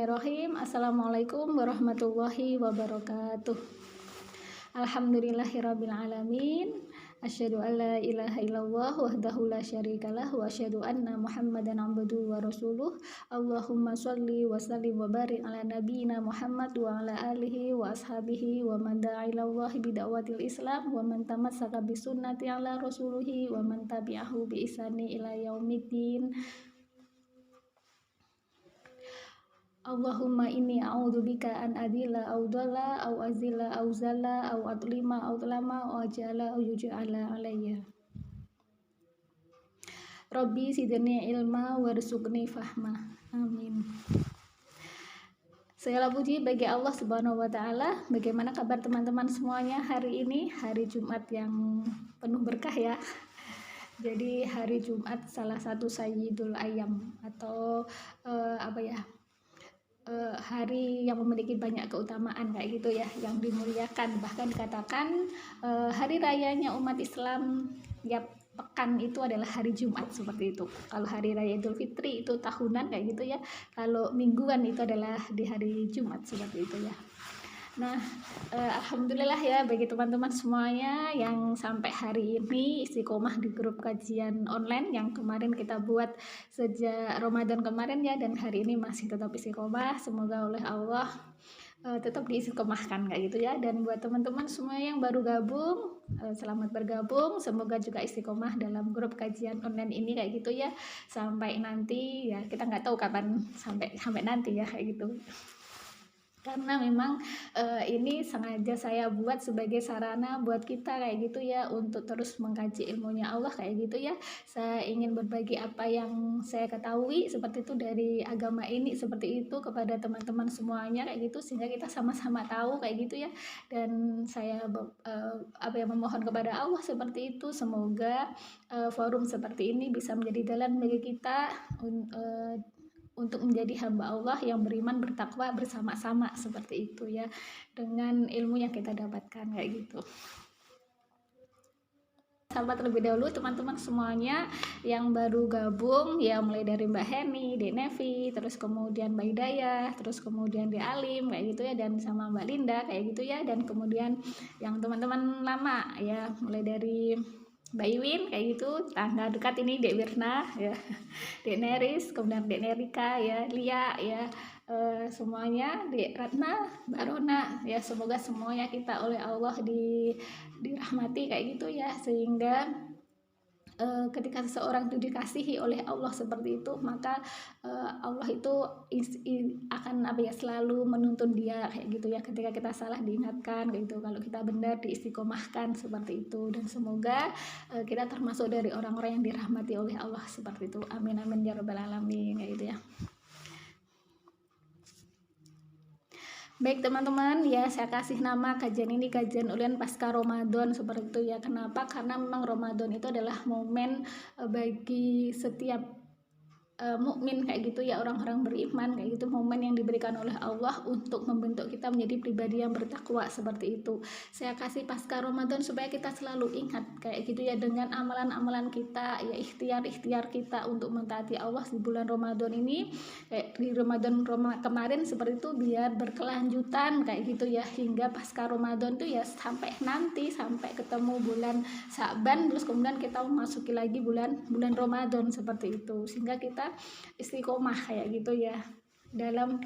Bismillahirrahmanirrahim. Assalamualaikum warahmatullahi wabarakatuh. Alhamdulillahirabbil alamin. Asyhadu an la ilaha illallah wahdahu la syarikalah wa asyhadu anna Muhammadan abduhu wa rasuluh. Allahumma shalli wa sallim wa barik ala nabiyyina Muhammad wa ala alihi wa ashabihi wa man da'a ilallahi bida'watil Islam wa man tamassaka bi sunnati ala rasulihi wa man tabi'ahu bi ihsani ila yaumiddin. Allahumma inni a'udzubika an adilla aw dalla aw azilla aw zalla aw adlima aw lama aw ajala aw yuj'ala alayya. Rabbi zidni ilma warzuqni fahma. Amin. Segala puji bagi Allah Subhanahu wa taala. Bagaimana kabar teman-teman semuanya hari ini? Hari Jumat yang penuh berkah ya. Jadi hari Jumat salah satu Sayyidul Ayyam atau hari yang memiliki banyak keutamaan kayak gitu ya, yang dimuliakan. Bahkan dikatakan hari rayanya umat Islam tiap pekan itu adalah hari Jumat, seperti itu. Kalau hari raya Idul Fitri itu tahunan kayak gitu ya, kalau mingguan itu adalah di hari Jumat, seperti itu ya. Nah, alhamdulillah ya bagi teman-teman semuanya yang sampai hari ini istiqomah di grup kajian online yang kemarin kita buat sejak Ramadan kemarin ya, dan hari ini masih tetap istiqomah. Semoga oleh Allah tetap diistiqomahkan kayak gitu ya. Dan buat teman-teman semua yang baru gabung, selamat bergabung. Semoga juga istiqomah dalam grup kajian online ini kayak gitu ya, sampai nanti ya, kita nggak tahu kapan sampai nanti ya kayak gitu. Karena memang ini sengaja saya buat sebagai sarana buat kita kayak gitu ya, untuk terus mengkaji ilmunya Allah kayak gitu ya. Saya ingin berbagi apa yang saya ketahui seperti itu dari agama ini, seperti itu kepada teman-teman semuanya kayak gitu, sehingga kita sama-sama tahu kayak gitu ya. Dan saya memohon kepada Allah seperti itu, semoga forum seperti ini bisa menjadi jalan bagi kita untuk menjadi hamba Allah yang beriman bertakwa bersama-sama, seperti itu ya, dengan ilmu yang kita dapatkan kayak gitu. Sahabat terlebih dahulu teman-teman semuanya yang baru gabung ya, mulai dari Mbak Heni, Dek Nevi, terus kemudian Mbak Hidayah, terus kemudian Dek Alim kayak gitu ya, dan sama Mbak Linda kayak gitu ya, dan kemudian yang teman-teman lama ya, mulai dari Mbak Iwin kayak gitu, tangga dekat ini Dek Wirna ya, Dek Neris, kemudian Dek Nerika ya, Lia ya, semuanya, Dek Ratna, Mbak Rona ya, semoga semuanya kita oleh Allah dirahmati kayak gitu ya, sehingga ketika seseorang itu dikasihi oleh Allah seperti itu, maka Allah itu akan selalu menuntun dia kayak gitu ya. Ketika kita salah diingatkan kayak gitu, kalau kita benar diistiqomahkan seperti itu. Dan semoga kita termasuk dari orang-orang yang dirahmati oleh Allah seperti itu. Amin amin ya rabbal alamin kayak gitu ya. Baik teman-teman ya, saya kasih nama kajian ini kajian online pasca Ramadan seperti itu ya. Kenapa? Karena memang Ramadan itu adalah momen bagi setiap mukmin kayak gitu ya, orang-orang beriman kayak gitu, momen yang diberikan oleh Allah untuk membentuk kita menjadi pribadi yang bertakwa seperti itu. Saya kasih pasca Ramadan supaya kita selalu ingat kayak gitu ya, dengan amalan-amalan kita ya, ikhtiar kita untuk mentaati Allah di bulan Ramadan ini, kayak di Ramadan kemarin seperti itu, biar berkelanjutan kayak gitu ya, hingga pasca Ramadan tuh ya, sampai nanti sampai ketemu bulan Sa'ban, terus kemudian kita memasuki lagi bulan Ramadan seperti itu, sehingga kita istiqomah kayak gitu ya, dalam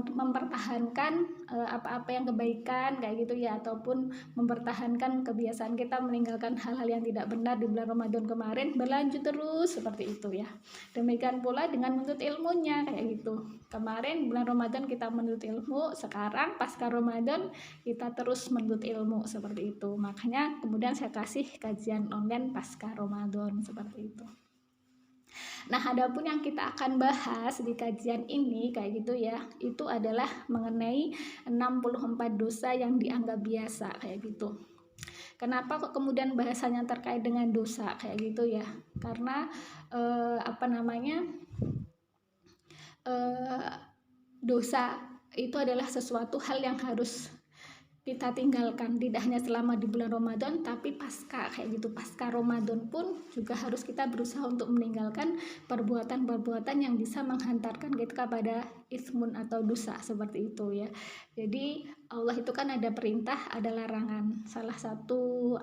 mempertahankan apa-apa yang kebaikan kayak gitu ya, ataupun mempertahankan kebiasaan kita meninggalkan hal-hal yang tidak benar di bulan Ramadan kemarin, berlanjut terus seperti itu ya. Demikian pula dengan menuntut ilmunya kayak gitu. Kemarin bulan Ramadan kita menuntut ilmu, sekarang pasca Ramadan kita terus menuntut ilmu seperti itu. Makanya kemudian saya kasih kajian online pasca Ramadan seperti itu. Nah, adapun yang kita akan bahas di kajian ini kayak gitu ya, itu adalah mengenai 64 dosa yang dianggap biasa kayak gitu. Kenapa kok kemudian bahasanya terkait dengan dosa kayak gitu ya? Karena dosa itu adalah sesuatu hal yang harus kita tinggalkan, tidak hanya selama di bulan Ramadan tapi pasca kayak gitu. Pasca Ramadan pun juga harus kita berusaha untuk meninggalkan perbuatan-perbuatan yang bisa menghantarkan kita pada ismun atau dosa seperti itu ya. Jadi Allah itu kan ada perintah, ada larangan. Salah satu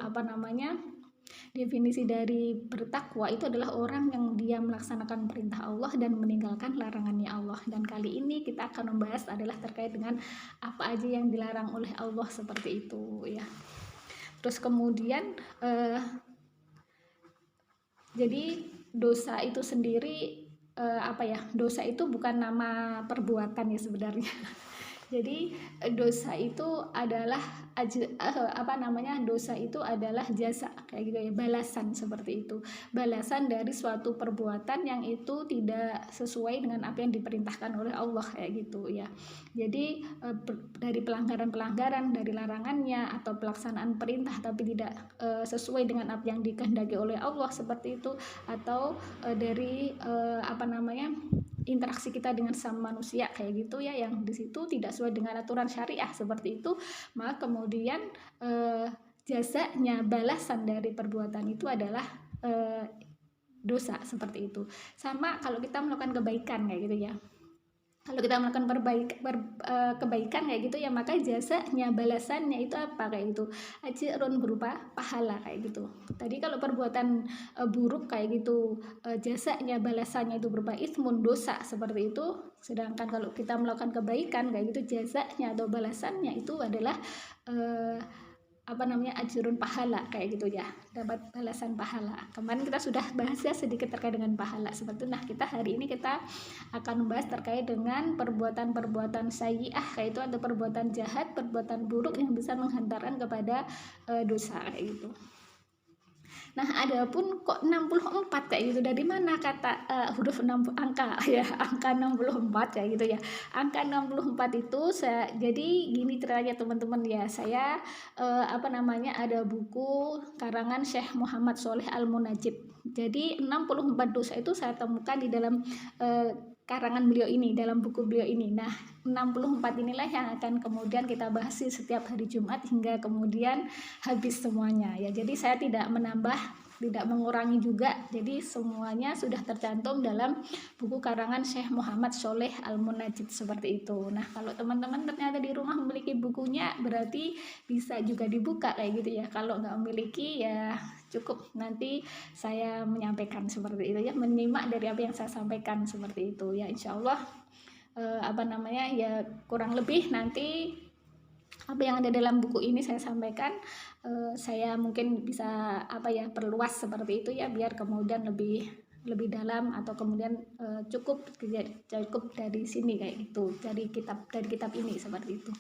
definisi dari bertakwa itu adalah orang yang dia melaksanakan perintah Allah dan meninggalkan larangannya Allah. Dan kali ini kita akan membahas adalah terkait dengan apa aja yang dilarang oleh Allah seperti itu ya. Terus kemudian jadi dosa itu sendiri dosa itu bukan nama perbuatan ya sebenarnya. Jadi dosa itu adalah dosa itu adalah jasa kayak gitu ya, balasan seperti itu. Balasan dari suatu perbuatan yang itu tidak sesuai dengan apa yang diperintahkan oleh Allah kayak gitu ya. Jadi dari pelanggaran-pelanggaran, dari larangannya atau pelaksanaan perintah tapi tidak sesuai dengan apa yang dikehendaki oleh Allah seperti itu, atau dari interaksi kita dengan sama manusia kayak gitu ya, yang di situ tidak sesuai dengan aturan syariah seperti itu, maka kemudian jasanya, balasan dari perbuatan itu adalah dosa seperti itu. Sama kalau kita melakukan kebaikan kayak gitu ya. Kalau kita melakukan kebaikan kayak gitu ya, maka jasanya, balasannya itu apa kayak gitu, ajrun berupa pahala kayak gitu. Tadi kalau perbuatan buruk kayak gitu, jasanya, balasannya itu berupa ismun, dosa seperti itu. Sedangkan kalau kita melakukan kebaikan kayak gitu, jasanya atau balasannya itu adalah ajrun, pahala kayak gitu ya, dapat balasan pahala. Kemarin kita sudah bahas ya sedikit terkait dengan pahala seperti itu. Nah, kita hari ini kita akan membahas terkait dengan perbuatan-perbuatan sayyi'ah kayak itu, atau perbuatan jahat, perbuatan buruk yang bisa menghantarkan kepada dosa kayak gitu. Nah, adapun kok 64 kayak gitu, dari mana kata huruf 6 angka ya, angka 64 kayak gitu ya. Angka 64 itu jadi gini ceritanya teman-teman ya. Saya ada buku karangan Syekh Muhammad Sholeh Al-Munajjid. Jadi 64 dosa itu saya temukan di dalam karangan beliau ini, dalam buku beliau ini. Nah, 64 inilah yang akan kemudian kita bahas setiap hari Jumat hingga kemudian habis semuanya ya. Jadi saya tidak menambah, tidak mengurangi juga. Jadi semuanya sudah tercantum dalam buku karangan Syekh Muhammad Sholeh Al-Munajjid seperti itu. Nah, kalau teman-teman ternyata di rumah memiliki bukunya, berarti bisa juga dibuka kayak gitu ya. Kalau nggak memiliki ya cukup nanti saya menyampaikan seperti itu ya, menyimak dari apa yang saya sampaikan seperti itu ya, insya Allah ya kurang lebih nanti apa yang ada dalam buku ini saya sampaikan. Saya mungkin bisa perluas seperti itu ya, biar kemudian lebih dalam, atau kemudian cukup dari sini kayak gitu, dari kitab ini seperti itu.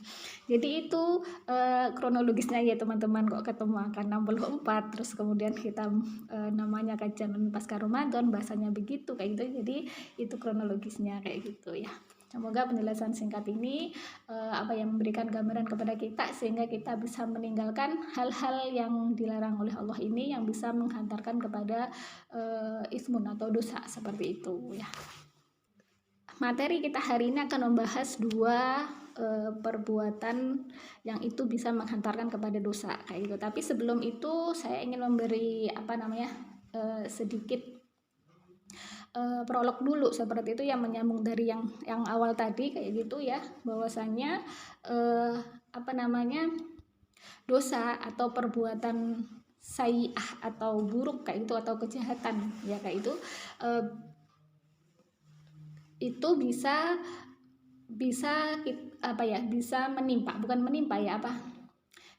Jadi itu kronologisnya ya teman-teman, kok ketemu angka 64 terus kemudian kita namanya kajian pasca Ramadan, bahasanya begitu kayak gitu. Jadi itu kronologisnya kayak gitu ya. Semoga penjelasan singkat ini yang memberikan gambaran kepada kita sehingga kita bisa meninggalkan hal-hal yang dilarang oleh Allah ini yang bisa menghantarkan kepada ismun atau dosa seperti itu ya. Materi kita hari ini akan membahas dua perbuatan yang itu bisa menghantarkan kepada dosa kayak gitu. Tapi sebelum itu saya ingin memberi sedikit prolog dulu seperti itu yang menyambung dari yang awal tadi kayak gitu ya, bahwasanya dosa atau perbuatan sayyi'ah atau buruk kayak itu, atau kejahatan ya kayak itu bisa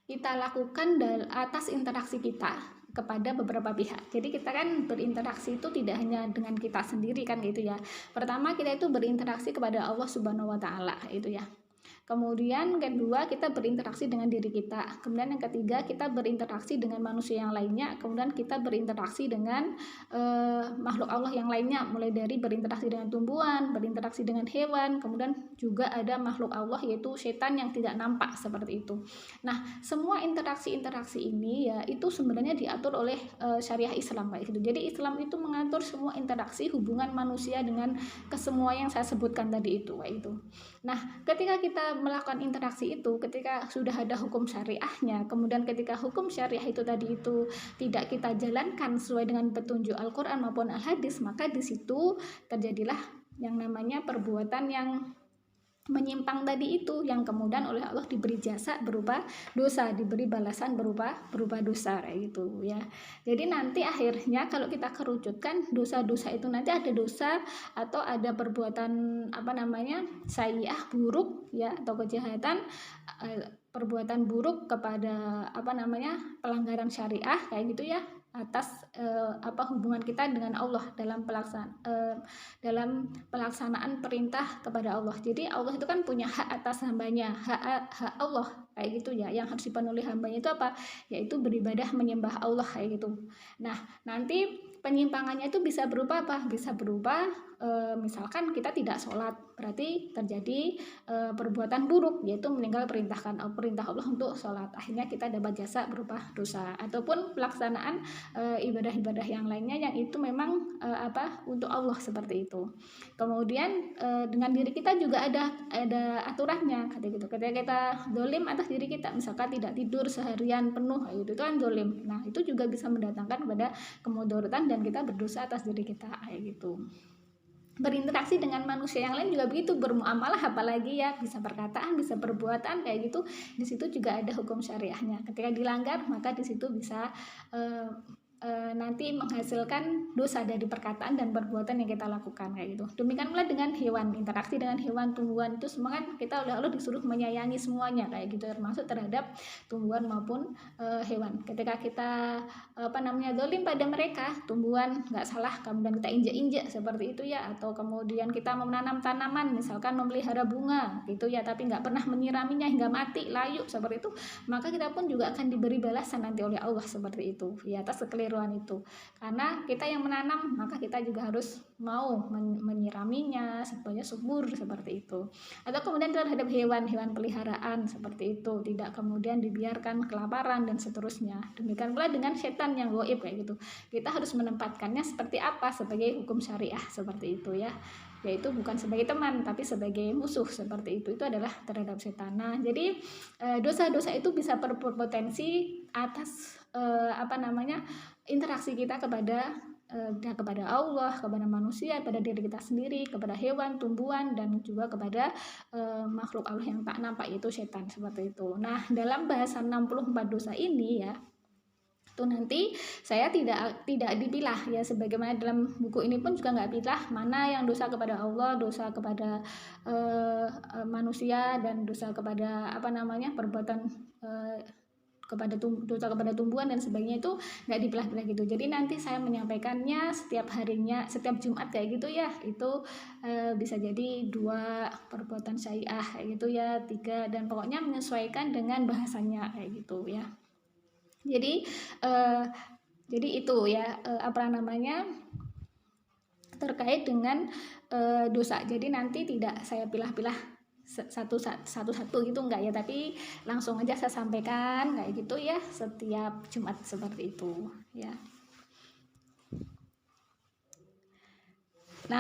kita lakukan atas interaksi kita kepada beberapa pihak. Jadi kita kan berinteraksi itu tidak hanya dengan kita sendiri kan gitu ya. Pertama kita itu berinteraksi kepada Allah Subhanahu wa taala itu ya. Kemudian kedua kita berinteraksi dengan diri kita. Kemudian yang ketiga kita berinteraksi dengan manusia yang lainnya. Kemudian kita berinteraksi dengan makhluk Allah yang lainnya, mulai dari berinteraksi dengan tumbuhan, berinteraksi dengan hewan. Kemudian juga ada makhluk Allah yaitu setan yang tidak nampak seperti itu. Nah, semua interaksi-interaksi ini ya itu sebenarnya diatur oleh syariah Islam kayak gitu. Jadi Islam itu mengatur semua interaksi hubungan manusia dengan kesemua yang saya sebutkan tadi itu kayak itu. Nah, ketika kita kita melakukan interaksi itu, ketika sudah ada hukum syariahnya, kemudian ketika hukum syariah itu tadi itu tidak kita jalankan sesuai dengan petunjuk Al-Quran maupun Al-Hadis, maka di situ terjadilah yang namanya perbuatan yang menyimpang tadi itu, yang kemudian oleh Allah diberi jasa berupa dosa, diberi balasan berupa dosa kayak gitu ya. Jadi nanti akhirnya kalau kita kerucutkan dosa-dosa itu, nanti ada dosa atau ada perbuatan sayyi'ah, buruk ya, atau kejahatan, perbuatan buruk kepada pelanggaran syariah kayak gitu ya, atas hubungan kita dengan Allah dalam pelaksanaan perintah kepada Allah. Jadi Allah itu kan punya hak atas hambanya, hak Allah kayak gitu ya, yang harus dipenuhi hambanya itu apa? Yaitu beribadah, menyembah Allah kayak gitu. Nah, nanti penyimpangannya itu bisa berupa apa? Bisa berupa misalkan kita tidak sholat, berarti terjadi perbuatan buruk, yaitu meninggal perintah Allah untuk sholat, akhirnya kita dapat jasa berupa dosa. Ataupun pelaksanaan ibadah-ibadah yang lainnya yang itu memang untuk Allah seperti itu. Kemudian dengan diri kita juga ada aturannya kayak gitu. Ketika kita zalim atas diri kita, misalkan tidak tidur seharian penuh itu kan zalim. Nah, itu juga bisa mendatangkan kepada kemudaratan dan kita berdosa atas diri kita kayak gitu. Berinteraksi dengan manusia yang lain juga begitu, bermuamalah apalagi ya, bisa perkataan, bisa perbuatan kayak gitu. Di situ juga ada hukum syariahnya. Ketika dilanggar, maka di situ bisa nanti menghasilkan dosa dari perkataan dan perbuatan yang kita lakukan kayak gitu. Demikian pula dengan hewan, interaksi dengan hewan, tumbuhan, itu semua kan kita oleh Allah disuruh menyayangi semuanya kayak gitu, termasuk terhadap tumbuhan maupun hewan. Ketika kita zalim pada mereka, tumbuhan nggak salah kemudian kita injak-injak seperti itu ya, atau kemudian kita menanam tanaman, misalkan memelihara bunga gitu ya, tapi nggak pernah menyiraminya hingga mati, layu seperti itu, maka kita pun juga akan diberi balasan nanti oleh Allah seperti itu ya, atas kekeliruan itu. Karena kita yang menanam, maka kita juga harus mau menyiraminya supaya subur seperti itu. Atau kemudian terhadap hewan peliharaan seperti itu, tidak kemudian dibiarkan kelaparan dan seterusnya. Demikian pula dengan setan yang gaib kayak gitu, kita harus menempatkannya seperti apa, sebagai hukum syariah seperti itu ya, yaitu bukan sebagai teman tapi sebagai musuh seperti itu adalah terhadap setan. Nah, jadi dosa-dosa itu bisa berpotensi atas interaksi kita kepada Allah, kepada manusia, kepada diri kita sendiri, kepada hewan, tumbuhan, dan juga kepada makhluk Allah yang tak nampak, yaitu setan seperti itu. Nah, dalam bahasan 64 dosa ini ya, itu nanti saya tidak dipilah ya, sebagaimana dalam buku ini pun juga nggak pilah mana yang dosa kepada Allah, dosa kepada manusia, dan dosa kepada perbuatan dosa kepada tumbuhan dan sebagainya, itu nggak dipilah-pilah gitu. Jadi nanti saya menyampaikannya setiap harinya, setiap Jumat kayak gitu ya, itu bisa jadi 2 perbuatan syai'ah kayak gitu ya, 3, dan pokoknya menyesuaikan dengan bahasanya kayak gitu ya. Jadi itu ya terkait dengan dosa. Jadi nanti tidak saya pilah-pilah satu-satu gitu enggak ya, tapi langsung aja saya sampaikan kayak gitu ya setiap Jumat seperti itu ya. Nah,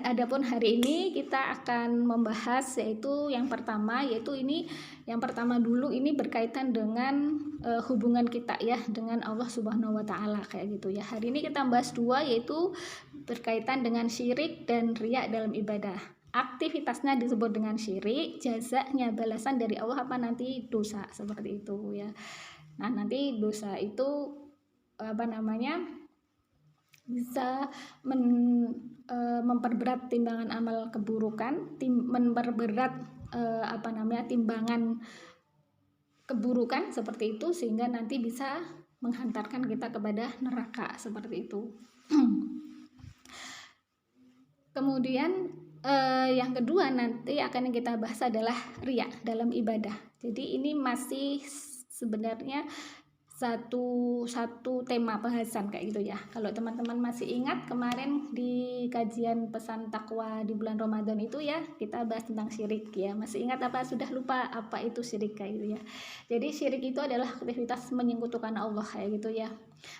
adapun hari ini kita akan membahas yaitu yang pertama dulu ini berkaitan dengan hubungan kita ya dengan Allah Subhanahu wa taala kayak gitu ya. Hari ini kita bahas 2, yaitu berkaitan dengan syirik dan riya dalam ibadah. Aktivitasnya disebut dengan syirik, jazanya balasan dari Allah nanti dosa seperti itu ya. Nah, nanti dosa itu bisa memperberat timbangan amal keburukan, memperberat timbangan keburukan seperti itu, sehingga nanti bisa menghantarkan kita kepada neraka seperti itu. Kemudian yang kedua nanti akan kita bahas adalah riya dalam ibadah. Jadi ini masih sebenarnya satu tema bahasan kayak gitu ya. Kalau teman-teman masih ingat kemarin di kajian pesan takwa di bulan Ramadan itu ya, kita bahas tentang syirik ya. Masih ingat apa sudah lupa apa itu syirik kayak gitu ya. Jadi syirik itu adalah aktivitas menyekutukan Allah kayak gitu ya.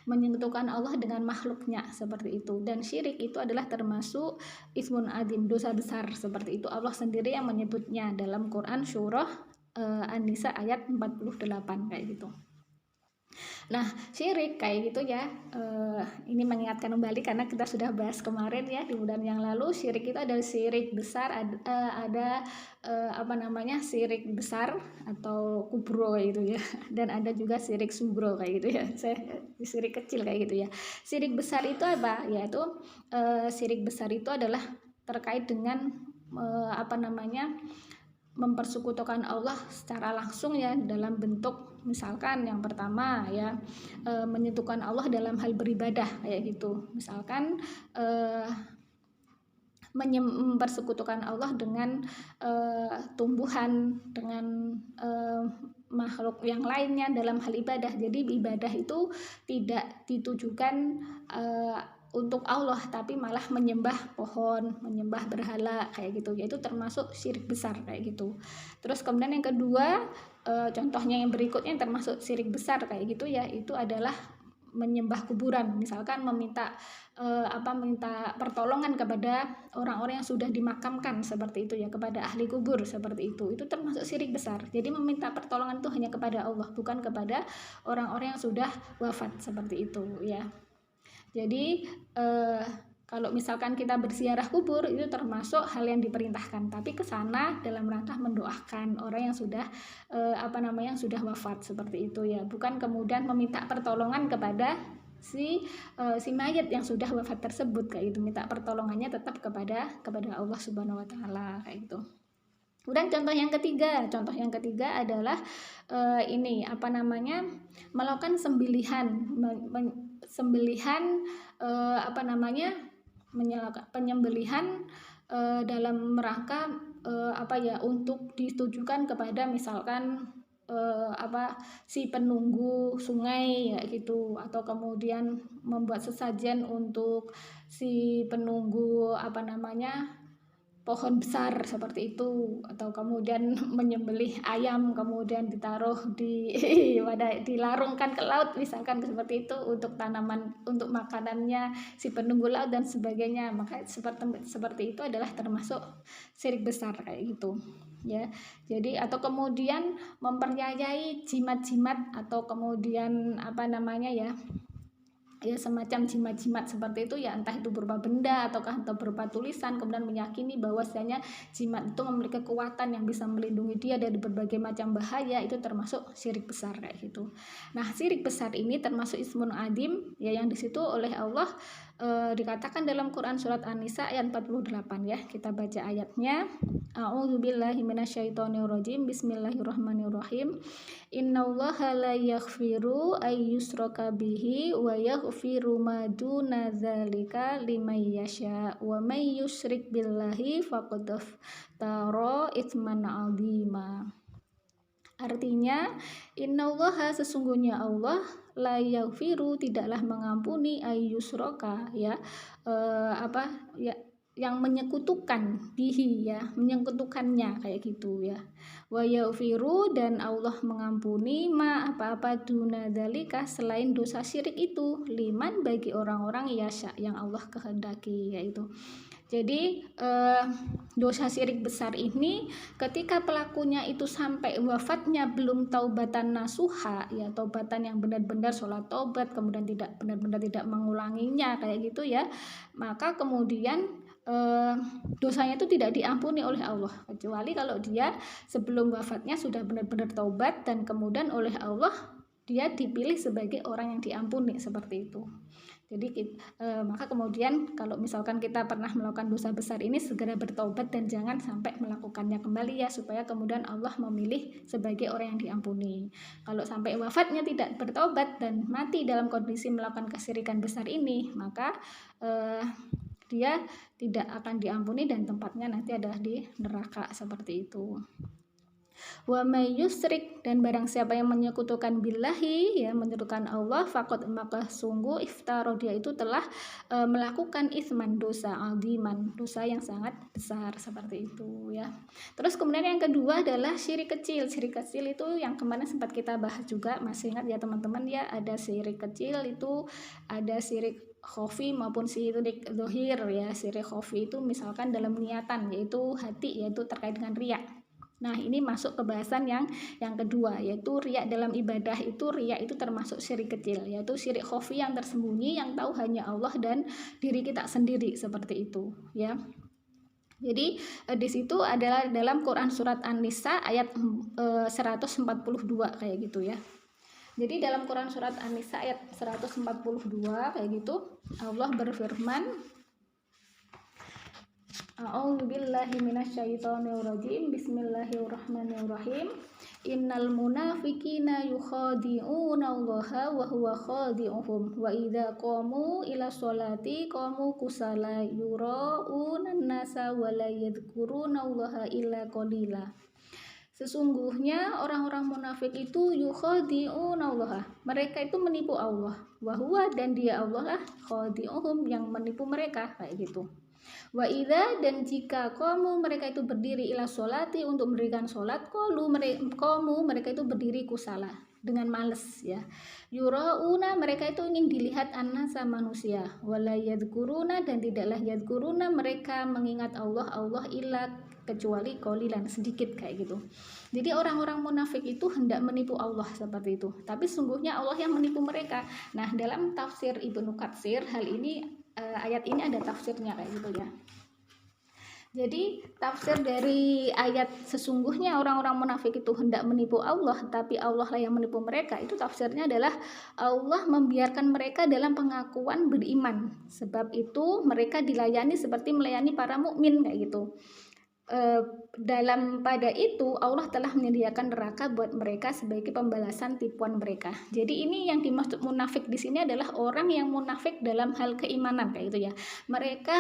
Menyekutukan Allah dengan makhluknya seperti itu. Dan syirik itu adalah termasuk ismun adim, dosa besar seperti itu. Allah sendiri yang menyebutnya dalam Quran surah An-Nisa ayat 48 kayak gitu. Nah, syirik kayak gitu ya. Ini mengingatkan kembali karena kita sudah bahas kemarin ya di bulan yang lalu. Syirik itu ada syirik besar, ada syirik besar atau kubro gitu ya. Dan ada juga syirik subro kayak gitu ya. Syirik kecil kayak gitu ya. Syirik besar itu apa? Yaitu syirik besar itu adalah terkait dengan mempersekutukan Allah secara langsung ya, dalam bentuk misalkan yang pertama ya, menyentuhkan Allah dalam hal beribadah kayak gitu. Misalkan mempersekutukan Allah dengan tumbuhan, dengan makhluk yang lainnya dalam hal ibadah. Jadi ibadah itu tidak ditujukan untuk Allah, tapi malah menyembah pohon, menyembah berhala kayak gitu. Yaitu termasuk syirik besar kayak gitu. Terus kemudian yang kedua, contohnya yang berikutnya yang termasuk syirik besar kayak gitu ya, itu adalah menyembah kuburan. Misalkan minta pertolongan kepada orang-orang yang sudah dimakamkan seperti itu ya, kepada ahli kubur seperti itu. Itu termasuk syirik besar. Jadi meminta pertolongan itu hanya kepada Allah, bukan kepada orang-orang yang sudah wafat seperti itu ya. Jadi kalau misalkan kita berziarah kubur itu termasuk hal yang diperintahkan, tapi ke sana dalam rangka mendoakan orang yang sudah yang sudah wafat seperti itu ya, bukan kemudian meminta pertolongan kepada si mayat yang sudah wafat tersebut kayak gitu. Minta pertolongannya tetap kepada Allah Subhanahu wa taala kayak gitu. Kemudian contoh yang ketiga adalah melakukan penyembelihan dalam rangka untuk ditujukan kepada misalkan si penunggu sungai ya gitu, atau kemudian membuat sesajen untuk si penunggu pohon besar seperti itu, atau kemudian menyembelih ayam kemudian ditaruh dilarungkan ke laut misalkan seperti itu, untuk tanaman, untuk makanannya si penunggu laut dan sebagainya. Maka seperti itu adalah termasuk syirik besar kayak gitu ya. Jadi atau kemudian mempercayai jimat-jimat, atau kemudian semacam jimat-jimat seperti itu ya, entah itu berupa benda atau berupa tulisan, kemudian meyakini bahwasanya jimat itu memiliki kekuatan yang bisa melindungi dia dari berbagai macam bahaya. Itu termasuk syirik besar kayak gitu. Nah, syirik besar ini termasuk ismun adim ya, yang disitu oleh Allah dikatakan dalam Quran surat An-Nisa ayat 48 ya. Kita baca ayatnya. A'udzubillahi minasyaitonirrajim. Bismillahirrahmanirrahim. Innallaha la yaghfiru ay yushraka bihi wa yaghfiru ma duna dzalika liman yasha wa may yusyrik billahi faqad iftara itsman 'azima. Artinya, innallaha, sesungguhnya Allah, la yaghfiru, tidaklah mengampuni, ayyusroka ya, yang menyekutukan bihi ya, menyekutukannya kayak gitu ya. Wa yaghfiru, dan Allah mengampuni apa-apa duna dzalika, selain dosa syirik itu, liman, bagi orang-orang yasha, yang Allah kehendaki yaitu. Jadi dosa syirik besar ini ketika pelakunya itu sampai wafatnya belum taubatan nasuha ya, taubatan yang benar-benar sholat taubat, kemudian benar-benar tidak mengulanginya kayak gitu ya, maka kemudian dosanya itu tidak diampuni oleh Allah, kecuali kalau dia sebelum wafatnya sudah benar-benar taubat dan kemudian oleh Allah dia dipilih sebagai orang yang diampuni seperti itu. Jadi maka kemudian kalau misalkan kita pernah melakukan dosa besar ini, segera bertobat dan jangan sampai melakukannya kembali ya, supaya kemudian Allah memilih sebagai orang yang diampuni. Kalau sampai wafatnya tidak bertobat dan mati dalam kondisi melakukan kesyirikan besar ini, maka dia tidak akan diampuni dan tempatnya nanti adalah di neraka seperti itu. Wa may yusyrik, dan barang siapa yang menyekutukan billahi, ya menyekutukan Allah, faqad, maka sungguh iftara, dia itu telah melakukan isman, dosa aziman, dosa yang sangat besar, seperti itu ya. Terus kemudian yang kedua adalah syirik kecil. Syirik kecil itu yang kemarin sempat kita bahas juga, masih ingat ya teman-teman ya, ada syirik kecil itu ada syirik khofi maupun syirik dohir ya. Syirik khofi itu misalkan dalam niatan, yaitu hati, yaitu terkait dengan riya. Nah, ini masuk ke bahasan yang kedua, yaitu riya dalam ibadah. Itu riya itu termasuk syirik kecil, yaitu syirik khafi yang tersembunyi, yang tahu hanya Allah dan diri kita sendiri, seperti itu ya. Jadi di situ adalah dalam Quran surat An-Nisa ayat 142 kayak gitu ya. Jadi dalam Quran surat An-Nisa ayat 142 kayak gitu, Allah berfirman, A'udzu billahi minasyaitonir rajim. Bismillahirrahmanirrahim. Innal munafiqina yukhadi'una Allaha wa huwa khadi'uhum wa idza qamu ila sholati qamu kusala yura'una an-nasa wa la yadhkuruna Allaha illa qalila. Sesungguhnya orang-orang munafik itu yukhadi'una Allah, mereka itu menipu Allah, wa huwa, dan dia Allah lah khadi'uhum, yang menipu mereka, kayak gitu. Wa idza, dan jika kamu mereka itu berdiri ila sholati, untuk mendirikan sholat, kamu mereka itu berdiri kusala, dengan males ya. Yurauna, mereka itu ingin dilihat annasa, manusia. Wala yadhkuruna, dan tidaklah yadhkuruna, mereka mengingat Allah illa, kecuali qalilan, sedikit, kayak gitu. Jadi orang-orang munafik itu hendak menipu Allah, seperti itu, tapi sungguhnya Allah yang menipu mereka. Nah, dalam tafsir Ibnu Katsir, hal ini ayat ini ada tafsirnya kayak gitu ya. Jadi tafsir dari ayat sesungguhnya orang-orang munafik itu hendak menipu Allah, tapi Allah lah yang menipu mereka, itu tafsirnya adalah Allah membiarkan mereka dalam pengakuan beriman, sebab itu mereka dilayani seperti melayani para mukmin, kayak gitu. Dalam pada itu Allah telah menyediakan neraka buat mereka sebagai pembalasan tipuan mereka. Jadi ini yang dimaksud munafik di sini adalah orang yang munafik dalam hal keimanan, kayak gitu ya. Mereka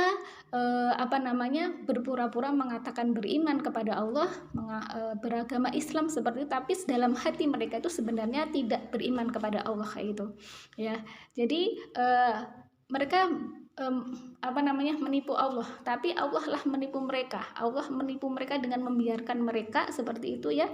berpura-pura mengatakan beriman kepada Allah, beragama Islam seperti itu, tapi dalam hati mereka itu sebenarnya tidak beriman kepada Allah, kayak gitu ya. Jadi mereka menipu Allah, tapi Allah lah menipu mereka. Allah menipu mereka dengan membiarkan mereka seperti itu ya.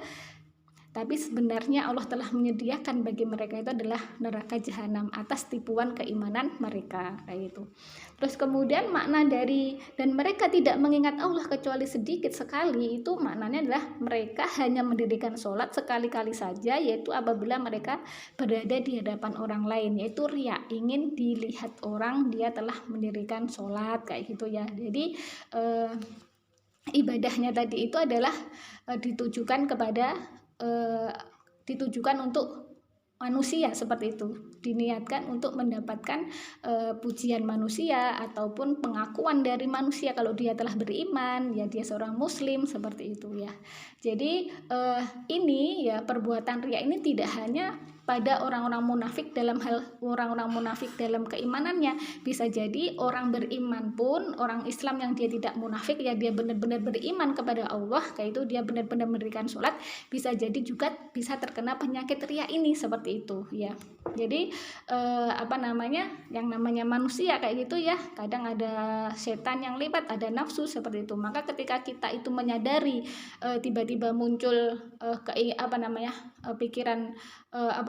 Tapi sebenarnya Allah telah menyediakan bagi mereka itu adalah neraka jahanam atas tipuan keimanan mereka, kayak gitu. Terus kemudian makna dari dan mereka tidak mengingat Allah kecuali sedikit sekali, itu maknanya adalah mereka hanya mendirikan sholat sekali-kali saja, yaitu apabila mereka berada di hadapan orang lain, yaitu riya, ingin dilihat orang dia telah mendirikan sholat, kayak gitu ya. Jadi ibadahnya tadi itu adalah ditujukan untuk manusia, seperti itu, diniatkan untuk mendapatkan pujian manusia ataupun pengakuan dari manusia kalau dia telah beriman, ya dia seorang muslim, seperti itu ya. Jadi ini ya, perbuatan riya ini tidak hanya pada orang-orang munafik dalam hal orang-orang munafik dalam keimanannya, bisa jadi orang beriman pun, orang Islam yang dia tidak munafik ya, dia benar-benar beriman kepada Allah, kayak itu, dia benar-benar mendirikan sholat, bisa jadi juga bisa terkena penyakit riya ini, seperti itu ya. Jadi yang namanya manusia kayak gitu ya, kadang ada setan yang libat, ada nafsu, seperti itu. Maka ketika kita itu menyadari tiba-tiba muncul pikiran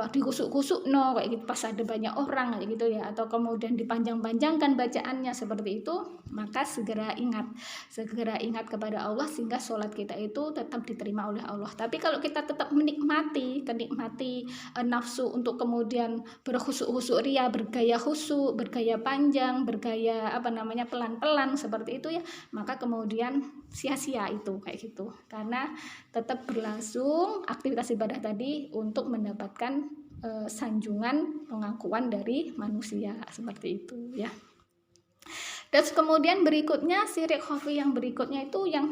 dikusuk-kusuk kayak gitu pas ada banyak orang, kayak gitu ya, atau kemudian dipanjang-panjangkan bacaannya, seperti itu, maka segera ingat kepada Allah sehingga sholat kita itu tetap diterima oleh Allah. Tapi kalau kita tetap menikmati nafsu untuk kemudian berkhusuk-khusuk riya, bergaya khusuk, bergaya panjang, bergaya pelan-pelan, seperti itu ya, maka kemudian sia-sia itu, kayak gitu, karena tetap berlangsung aktivitas ibadah tadi untuk mendapatkan sanjungan pengakuan dari manusia, seperti itu ya. Dan kemudian berikutnya syirik khafi yang berikutnya itu yang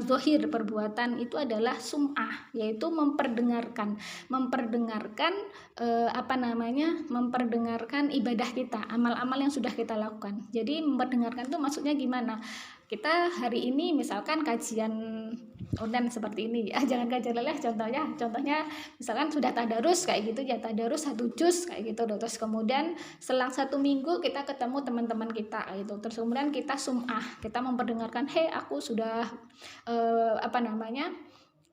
zahir perbuatan itu adalah sum'ah, yaitu memperdengarkan ibadah kita, amal-amal yang sudah kita lakukan. Jadi memperdengarkan itu maksudnya gimana? kita hari ini misalkan kajian online seperti ini ya, jangan kajian lelah, contohnya misalkan sudah tadarus kayak gitu ya, tadarus 1 juz kayak gitu. Terus kemudian selang 1 minggu kita ketemu teman-teman kita gitu, terus kemudian kita sum'ah, kita memperdengarkan, aku sudah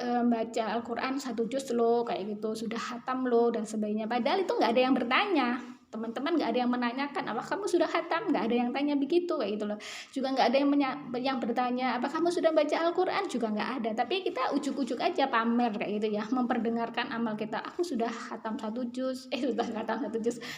baca Al-Quran 1 juz loh kayak gitu, sudah hatam loh dan sebagainya. Padahal itu nggak ada yang bertanya, teman-teman nggak ada yang menanyakan apa kamu sudah hatam, nggak ada yang tanya begitu kayak gitu loh. Juga nggak ada yang bertanya apa kamu sudah baca Al-Quran, juga nggak ada. Tapi kita ujuk-ujuk aja pamer kayak gitu ya, memperdengarkan amal kita. Aku sudah hatam 1 juz,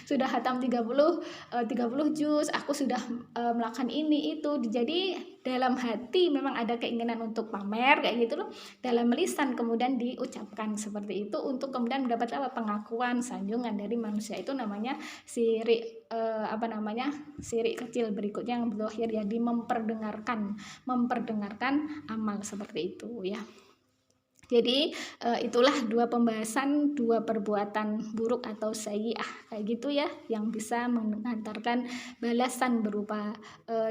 sudah hatam 30 juz, aku sudah melakukan ini itu. Jadi dalam hati memang ada keinginan untuk pamer kayak gitu loh, dalam lisan kemudian diucapkan seperti itu untuk kemudian mendapat pengakuan, sanjungan dari manusia. Itu namanya sirik sirik kecil berikutnya yang berakhir ya di memperdengarkan amal seperti itu ya. Jadi itulah 2 pembahasan 2 perbuatan buruk atau sayyi'ah kayak gitu ya, yang bisa mengantarkan balasan berupa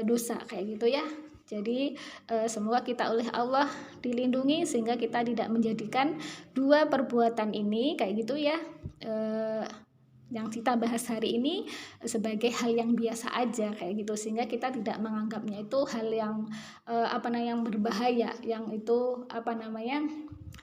dosa kayak gitu ya. Jadi semoga kita oleh Allah dilindungi sehingga kita tidak menjadikan 2 perbuatan ini kayak gitu ya, yang kita bahas hari ini sebagai hal yang biasa aja kayak gitu, sehingga kita tidak menganggapnya itu hal yang yang berbahaya, yang itu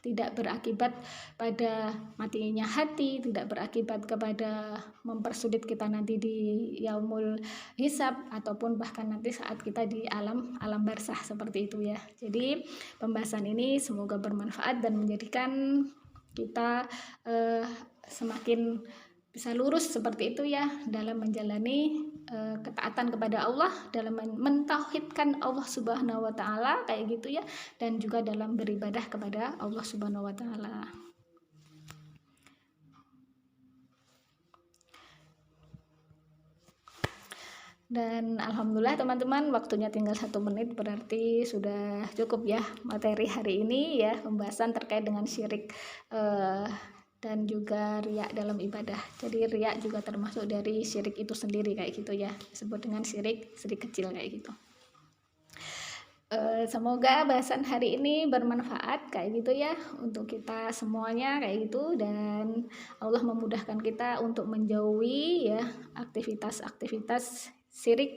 tidak berakibat pada matinya hati, tidak berakibat kepada mempersulit kita nanti di yaumul hisab ataupun bahkan nanti saat kita di alam barzah seperti itu ya. Jadi pembahasan ini semoga bermanfaat dan menjadikan kita semakin bisa lurus seperti itu ya dalam menjalani ketaatan kepada Allah, dalam mentauhidkan Allah Subhanahu wa taala kayak gitu ya, dan juga dalam beribadah kepada Allah Subhanahu wa taala. Dan alhamdulillah teman-teman, waktunya tinggal 1 menit, berarti sudah cukup ya materi hari ini ya, pembahasan terkait dengan syirik dan juga riya dalam ibadah. Jadi riya juga termasuk dari syirik itu sendiri kayak gitu ya, disebut dengan syirik kecil kayak gitu. Semoga bahasan hari ini bermanfaat kayak gitu ya untuk kita semuanya kayak gitu, dan Allah memudahkan kita untuk menjauhi ya aktivitas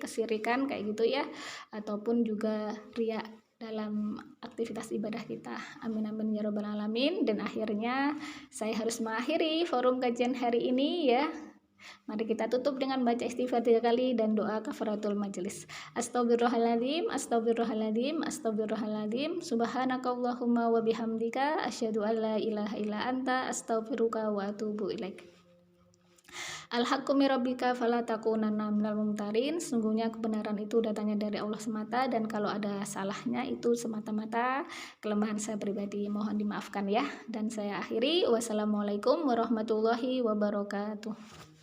kesirikan kayak gitu ya, ataupun juga riya dalam aktivitas ibadah kita. Amin amin ya rabbal alamin. Dan akhirnya saya harus mengakhiri forum kajian hari ini ya. Mari kita tutup dengan baca istighfar 3 kali dan doa kafaratul majelis. Astagfirullahaladzim, astagfirullahaladzim, astagfirullahaladzim. Subhanakallahumma wa bihamdika asyhadu an la ilaha illa anta astaghfiruka wa atubu ilaik. Al-haqqu min rabbika fala takunanna minal mumtarin. Sungguhnya kebenaran itu datangnya dari Allah semata, dan kalau ada salahnya itu semata-mata kelemahan saya pribadi, mohon dimaafkan ya. Dan saya akhiri, wassalamualaikum warahmatullahi wabarakatuh.